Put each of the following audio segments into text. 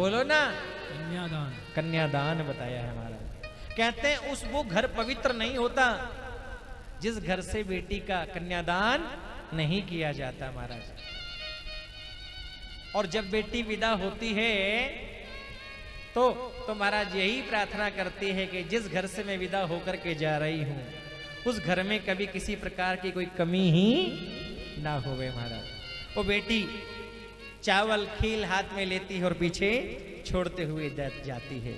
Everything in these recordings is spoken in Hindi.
बोलो ना, कन्यादान। कन्यादान बताया है महाराज। कहते हैं उस वो घर पवित्र नहीं होता जिस घर से बेटी का कन्यादान नहीं किया जाता महाराज। और जब बेटी विदा होती है तो महाराज यही प्रार्थना करती है कि जिस घर से मैं विदा होकर के जा रही हूं उस घर में कभी किसी प्रकार की कोई कमी ही ना होवे महाराज। वो बेटी चावल खील हाथ में लेती है और पीछे छोड़ते हुए जाती है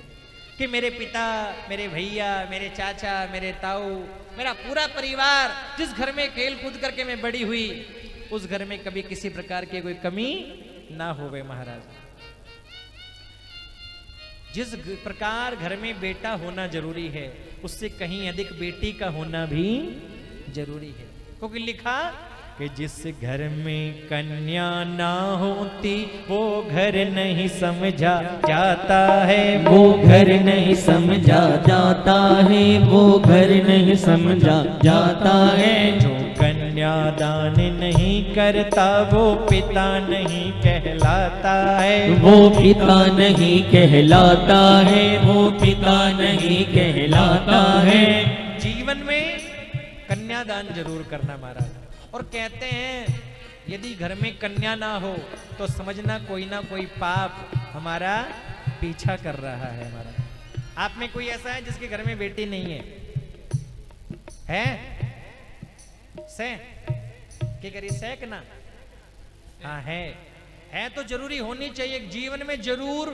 कि मेरे पिता, मेरे भैया, मेरे चाचा, मेरे ताऊ, मेरा पूरा परिवार जिस घर में खेल कूद करके मैं बड़ी हुई उस घर में कभी किसी प्रकार की कोई कमी ना होवे महाराज। जिस प्रकार घर में बेटा होना जरूरी है उससे कहीं अधिक बेटी का होना भी जरूरी है, क्योंकि लिखा कि जिस घर में कन्या ना होती वो घर नहीं समझा जाता है, वो घर नहीं समझा जाता है, वो घर नहीं समझा जाता है। जो कन्यादान नहीं करता वो पिता नहीं कहलाता है, वो पिता नहीं कहलाता है, वो पिता नहीं कहलाता है। जीवन में कन्यादान जरूर करना महाराज। और कहते हैं यदि घर में कन्या ना हो तो समझना कोई ना कोई पाप हमारा पीछा कर रहा है हमारा। आप में कोई ऐसा है जिसके घर में बेटी नहीं है? से क्या करिए सेक ना? हाँ है तो जरूरी होनी चाहिए। जीवन में जरूर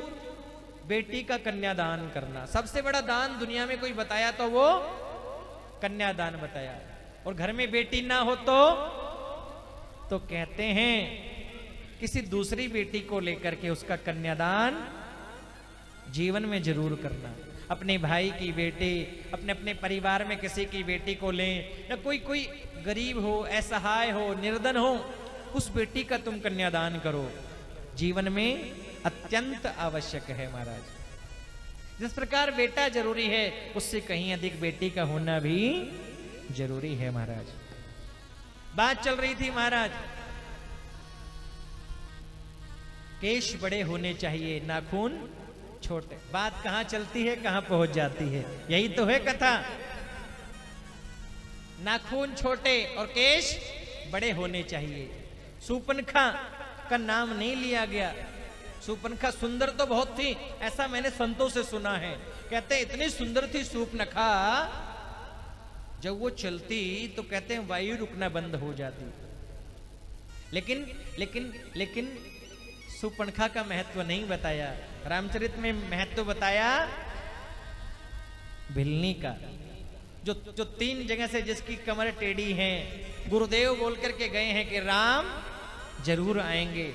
बेटी का कन्यादान करना। सबसे बड़ा दान दुनिया में कोई बताया तो वो कन्यादान बताया। और घर में बेटी ना हो तो कहते हैं किसी दूसरी बेटी को लेकर के उसका कन्यादान जीवन में जरूर करना। अपने भाई की बेटी, अपने अपने परिवार में किसी की बेटी को लें, या कोई गरीब हो, असहाय हो, निर्धन हो, उस बेटी का तुम कन्यादान करो। जीवन में अत्यंत आवश्यक है महाराज। जिस प्रकार बेटा जरूरी है उससे कहीं अधिक बेटी का होना भी जरूरी है महाराज। बात चल रही थी महाराज, केश बड़े होने चाहिए, नाखून छोटे। बात कहां चलती है कहां पहुंच जाती है, यही तो है कथा। नाखून छोटे और केश बड़े होने चाहिए। सूपनखा का नाम नहीं लिया गया। सूपनखा सुंदर तो बहुत थी, ऐसा मैंने संतों से सुना है। कहते इतनी सुंदर थी सूपनखा, जब वो चलती तो कहते हैं वायु रुकना बंद हो जाती। लेकिन लेकिन लेकिन सूपनखा का महत्व नहीं बताया। रामचरित में महत्व बताया भिलनी का, जो 3 जगह से जिसकी कमर टेढ़ी है। गुरुदेव बोल करके गए हैं कि राम जरूर आएंगे।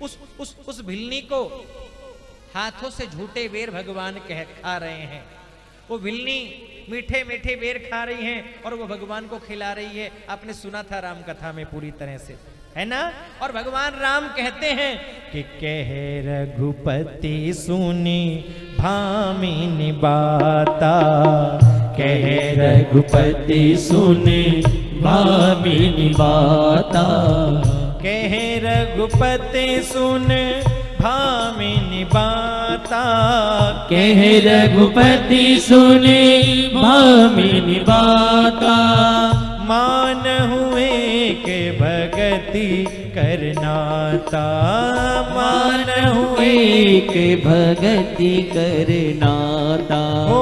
उस भिलनी को हाथों से झूठे बेर भगवान खा रहे हैं। वो भिलनी मीठे मीठे बेर खा रही हैं और वो भगवान को खिला रही है। आपने सुना था राम कथा में पूरी तरह से, है ना? और भगवान राम कहते हैं कि कह रघुपति सुनी भामिनी बाता, कह रघुपति सुने भामिनी बाता, कह रघुपति सुन भामिनी बाता, कह रघुपति सुने भामिनी बाता। मान हुए के भगति करनाता, मान हुए के भगति करनाता, ओ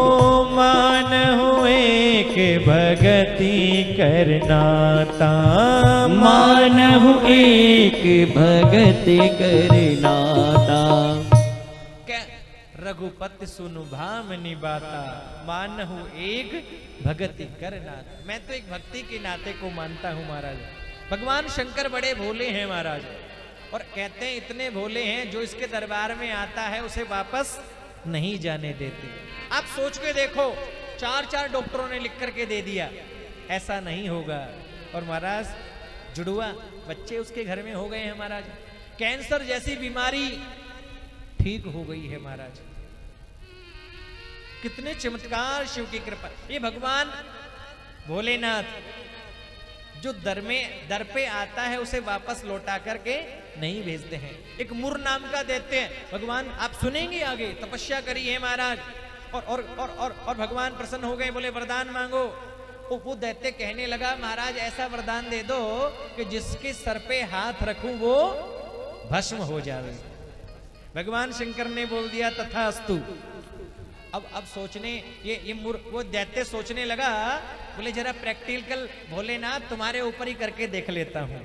मान हुए के भगति करनाता, मान हुए के भगति करनाता। रघुपति सुनु भामिनी बाता, मानहु एक भगति करना। मैं तो एक भक्ति के नाते को मानता हूं महाराज। भगवान शंकर बड़े भोले हैं महाराज, और कहते हैं इतने भोले हैं जो इसके दरबार में आता है उसे वापस नहीं जाने देते। आप सोच के देखो, 4 डॉक्टरों ने लिख करके दे दिया, ऐसा नहीं होगा। और महाराज जुड़वा बच्चे उसके घर में हो गए हैं महाराज। कैंसर जैसी बीमारी ठीक हो गई है महाराज। कितने चमत्कार शिव की कृपा। ये भगवान भोलेनाथ जो दर पे आता है उसे वापस लौटा करके नहीं भेजते हैं। एक मुर नाम का देते हैं, भगवान आप सुनेंगे आगे, तपस्या करी है महाराज, और भगवान प्रसन्न हो गए, बोले वरदान मांगो। वो दैत्य कहने लगा महाराज ऐसा वरदान दे दो कि जिसके सर पे हाथ रखूं वो भस्म हो जावे। भगवान शंकर ने बोल दिया तथास्तु। अब सोचने वो दैत्य सोचने लगा, बोले जरा प्रैक्टिकल भोलेनाथ तुम्हारे ऊपर ही करके देख लेता हूं।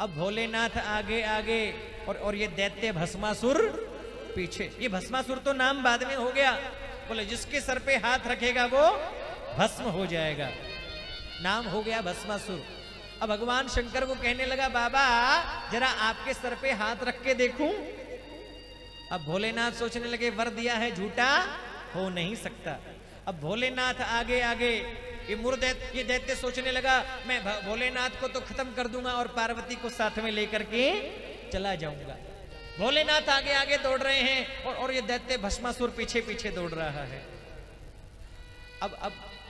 अब भोलेनाथ आगे आगे और ये दैत्य भस्मासुर पीछे। ये भस्मासुर तो नाम बाद में हो गया, बोले जिसके सर पे हाथ रखेगा वो भस्म हो जाएगा, नाम हो गया भस्मासुर। अब भगवान शंकर को कहने लगा बाबा जरा आपके सर पे हाथ रख के देखूं। अब भोलेनाथ सोचने लगे वर दिया है झूठा हो नहीं सकता। अब भोलेनाथ आगे आगे, ये दैत्य सोचने लगा मैं भोलेनाथ को तो खत्म कर दूंगा और पार्वती को साथ में लेकर के चला जाऊंगा। भोलेनाथ आगे आगे दौड़ रहे हैं और ये दैत्य भस्मासुर पीछे पीछे दौड़ रहा है। अब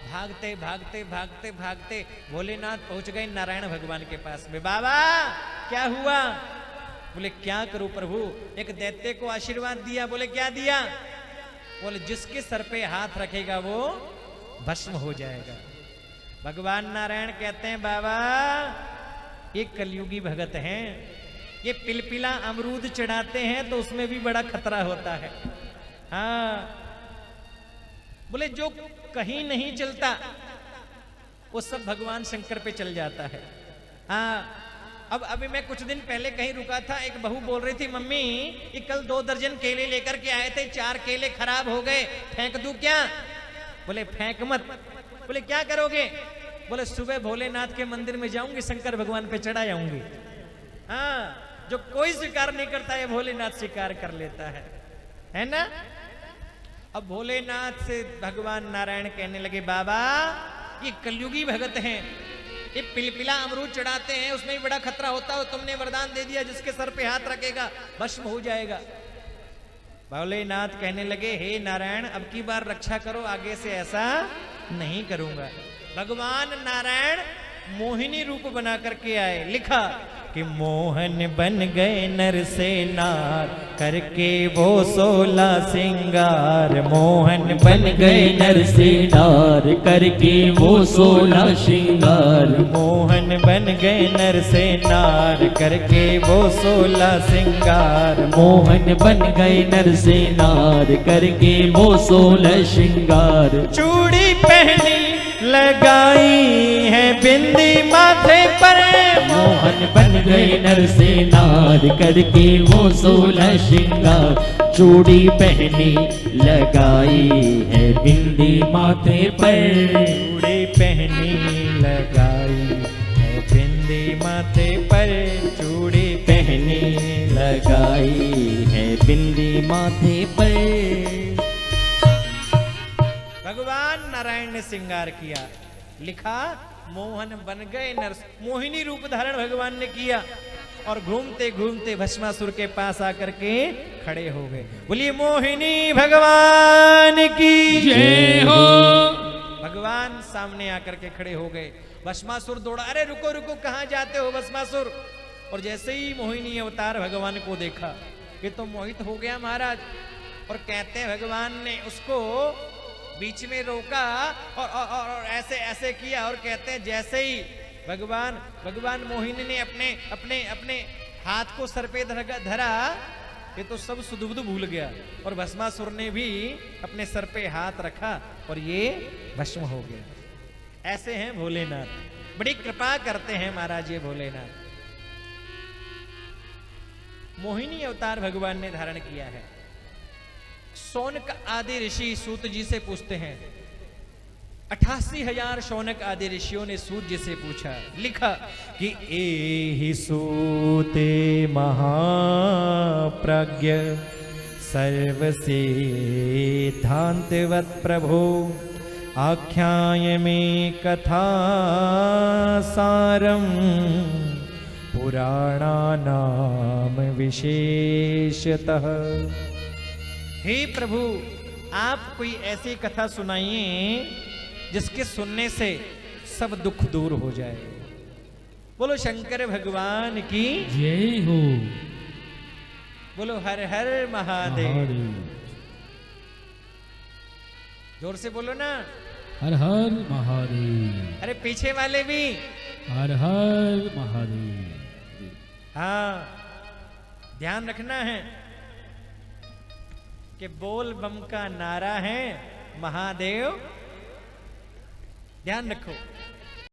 भागते भागते भागते भागते भोलेनाथ पहुंच गए नारायण भगवान के पास में। बाबा क्या हुआ? बोले क्या करूं प्रभु, एक दैत्य को आशीर्वाद दिया। बोले क्या दिया? बोले जिसके सर पे हाथ रखेगा वो भस्म हो जाएगा। भगवान नारायण कहते हैं बाबा ये कलयुगी भगत हैं, ये पिलपिला अमरूद चढ़ाते हैं तो उसमें भी बड़ा खतरा होता है। हाँ बोले जो कहीं नहीं चलता वो सब भगवान शंकर पे चल जाता है। हाँ अब अभी मैं कुछ दिन पहले कहीं रुका था, एक बहू बोल रही थी मम्मी ये कल 2 दर्जन केले लेकर के आए थे, 4 केले खराब हो गए, फेंक दूं क्या? बोले फेंक मत। बोले क्या करोगे? बोले सुबह भोलेनाथ के मंदिर में जाऊंगी, शंकर भगवान पे चढ़ा जाऊंगी। हाँ जो कोई स्वीकार नहीं करता है भोलेनाथ स्वीकार कर लेता है ना। अब भोलेनाथ से भगवान नारायण कहने लगे बाबा ये कलयुगी भगत हैं, ये पिलपिला अमरूद चढ़ाते हैं उसमें भी बड़ा खतरा होता है, तुमने वरदान दे दिया जिसके सर पे हाथ रखेगा भस्म हो जाएगा। भोलेनाथ कहने लगे हे नारायण अब की बार रक्षा करो, आगे से ऐसा नहीं करूंगा। भगवान नारायण मोहिनी रूप बना करके आए, लिखा कि मोहन बन गए नर से नार करके वो 16 सिंगार। मोहन बन गए नर से नार करके वो 16 श्रृंगार। मोहन बन गए नर से नार करके वो 16 सिंगार। मोहन बन गए नर से नार करके वो 16 श्रृंगार। चूड़ी पहनी लगाई है बिंदी माथे पर। मोहन बन गए नर से नार करके वो 16 श्रृंगार। चूड़ी पहनी लगाई है बिंदी माथे पर। चूड़ी पहनी लगाई है बिंदी माथे पर। चूड़ी पहनी लगाई है बिंदी माथे पर। भगवान नारायण ने श्रृंगार किया, लिखा मोहन बन गए नर। मोहिनी रूप धारण भगवान ने किया और घूमते घूमते भस्मासुर के पास आकर के खड़े हो गए। बोलिए मोहिनी भगवान की जय हो। भगवान सामने आकर के खड़े हो गए। भस्मासुर दौड़ा, अरे रुको रुको कहां जाते हो भस्मासुर। और जैसे ही मोहिनी अवतार भगवान को देखा ये तो मोहित हो गया महाराज। और कहते हैं भगवान ने उसको बीच में रोका और ऐसे ऐसे किया और कहते हैं जैसे ही भगवान मोहिनी ने अपने हाथ को सर पे धरा ये तो सब सुध-बुध भूल गया और भस्मासुर ने भी अपने सर पे हाथ रखा और ये भस्म हो गया। ऐसे हैं भोलेनाथ, बड़ी कृपा करते हैं महाराज ये भोलेनाथ। मोहिनी अवतार भगवान ने धारण किया है। शौनक आदि ऋषि सूत जी से पूछते हैं, 88,000 शौनक आदि ऋषियों ने सूत जी से पूछा, लिखा कि एहि सूते महाप्रज्ञ सर्वसिद्धान्तवत् प्रभो आख्याय मे कथा सारम पुराणानाम विशेषतः। हे प्रभु आप कोई ऐसी कथा सुनाइए जिसके सुनने से सब दुख दूर हो जाए। बोलो शंकर भगवान की, जय हो। बोलो हर हर महादेव। जोर से बोलो ना, हर हर महादेव। अरे पीछे वाले भी, हर हर महादेव। हाँ ध्यान रखना है कि बोल बम का नारा है महादेव, ध्यान रखो।